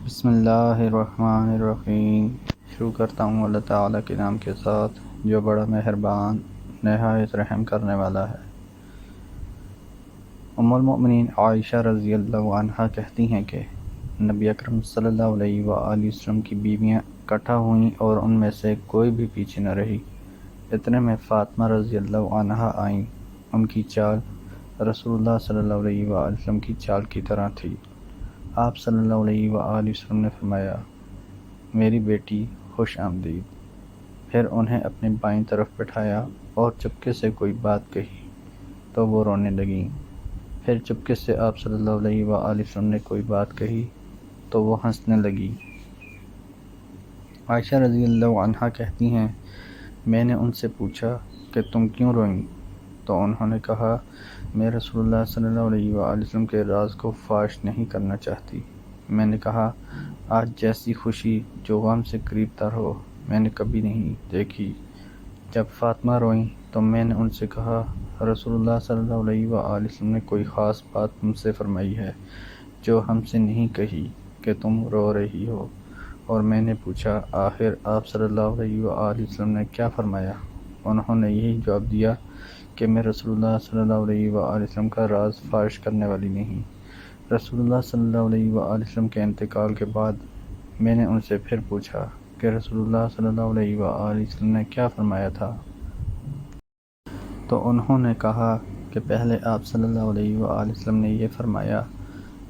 بسم اللہ الرحمن الرحیم۔ شروع کرتا ہوں اللہ تعالیٰ کے نام کے ساتھ جو بڑا مہربان نہایت رحم کرنے والا ہے۔ ام المؤمنین عائشہ رضی اللہ عنہا کہتی ہیں کہ نبی اکرم صلی اللہ علیہ وآلہ وسلم کی بیویاں اکٹھا ہوئیں اور ان میں سے کوئی بھی پیچھے نہ رہی۔ اتنے میں فاطمہ رضی اللہ عنہا آئیں۔ ان کی چال رسول اللہ صلی اللہ علیہ وآلہ وسلم کی چال کی طرح تھی۔ آپ صلی اللہ علیہ وآلہ وسلم نے فرمایا، میری بیٹی خوش آمدید۔ پھر انہیں اپنی بائیں طرف بٹھایا اور چپکے سے کوئی بات کہی تو وہ رونے لگیں۔ پھر چپکے سے آپ صلی اللہ علیہ وآلہ وسلم نے کوئی بات کہی تو وہ ہنسنے لگی۔ عائشہ رضی اللہ عنہا کہتی ہیں، میں نے ان سے پوچھا کہ تم کیوں روئیں؟ تو انہوں نے کہا، میں رسول اللہ صلی اللہ علیہ وآلہ وسلم کے راز کو فاش نہیں کرنا چاہتی۔ میں نے کہا، آج جیسی خوشی جو غم سے قریب تر ہو میں نے کبھی نہیں دیکھی۔ جب فاطمہ روئیں تو میں نے ان سے کہا، رسول اللہ صلی اللہ علیہ وآلہ وسلم نے کوئی خاص بات تم سے فرمائی ہے جو ہم سے نہیں کہی کہ تم رو رہی ہو؟ اور میں نے پوچھا، آخر آپ صلی اللہ علیہ وآلہ وسلم نے کیا فرمایا؟ انہوں نے یہی جواب دیا کہ میں رسول اللہ صلی اللہ علیہ وآلہ وسلم کا راز فاش کرنے والی نہیں۔ رسول اللہ صلی اللہ علیہ وآلہ وسلم کے انتقال کے بعد میں نے ان سے پھر پوچھا کہ رسول اللہ صلی اللہ علیہ وآلہ وسلم نے کیا فرمایا تھا؟ تو انہوں نے کہا کہ پہلے آپ صلی اللہ علیہ وآلہ وسلم نے یہ فرمایا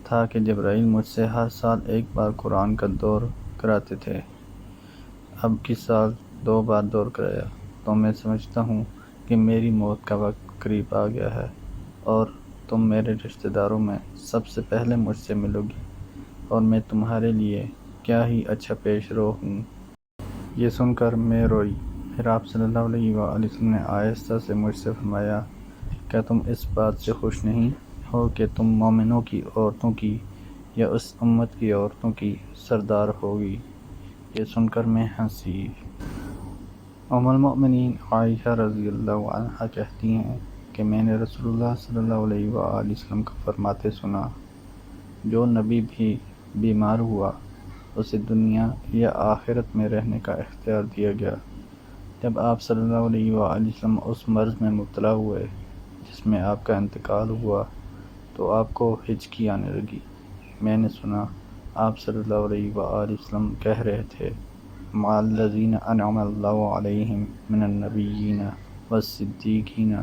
تھا کہ جبرائیل مجھ سے ہر سال ایک بار قرآن کا دور کراتے تھے، اب کی سال 2 بار دور کرایا، تو میں سمجھتا ہوں کہ میری موت کا وقت قریب آ گیا ہے اور تم میرے رشتہ داروں میں سب سے پہلے مجھ سے ملو گی اور میں تمہارے لیے کیا ہی اچھا پیش رو ہوں۔ یہ سن کر میں روئی۔ پھر آپ صلی اللہ علیہ وآلہ وسلم نے آہستہ سے مجھ سے فرمایا، کیا تم اس بات سے خوش نہیں ہو کہ تم مومنوں کی عورتوں کی یا اس امت کی عورتوں کی سردار ہوگی؟ یہ سن کر میں ہنسی۔ ام المؤمنین عائشہ رضی اللہ عنہا کہتی ہیں کہ میں نے رسول اللہ صلی اللہ علیہ وآلہ وسلم کو فرماتے سنا، جو نبی بھی بیمار ہوا اسے دنیا یا آخرت میں رہنے کا اختیار دیا گیا۔ جب آپ صلی اللہ علیہ وآلہ وسلم اس مرض میں مبتلا ہوئے جس میں آپ کا انتقال ہوا تو آپ کو ہچکی آنے لگی۔ میں نے سنا آپ صلی اللہ علیہ وآلہ وسلم کہہ رہے تھے، مع الذین انعم اللہ علیہم من النبیین والصدیقین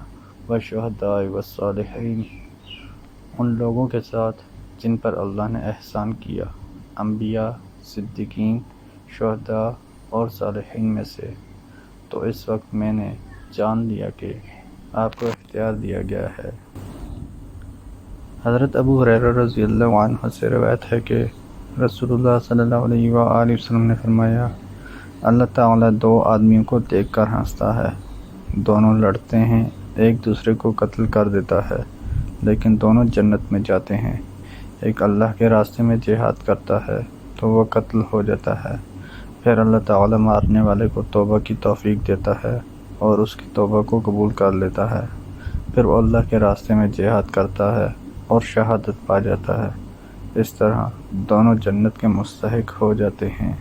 والشہداء والصالحین، ان لوگوں کے ساتھ جن پر اللہ نے احسان کیا، انبیاء، صدیقین، شہداء اور صالحین میں سے۔ تو اس وقت میں نے جان لیا کہ آپ کو اختیار دیا گیا ہے۔ حضرت ابو ہریرہ رضی اللہ عنہ سے روایت ہے کہ رسول اللہ صلی اللہ علیہ وآلہ وسلم نے فرمایا، اللہ تعالیٰ 2 آدمیوں کو دیکھ کر ہنستا ہے، دونوں لڑتے ہیں، ایک دوسرے کو قتل کر دیتا ہے لیکن دونوں جنت میں جاتے ہیں۔ ایک اللہ کے راستے میں جہاد کرتا ہے تو وہ قتل ہو جاتا ہے، پھر اللہ تعالیٰ مارنے والے کو توبہ کی توفیق دیتا ہے اور اس کی توبہ کو قبول کر لیتا ہے، پھر وہ اللہ کے راستے میں جہاد کرتا ہے اور شہادت پا جاتا ہے۔ اس طرح دونوں جنت کے مستحق ہو جاتے ہیں۔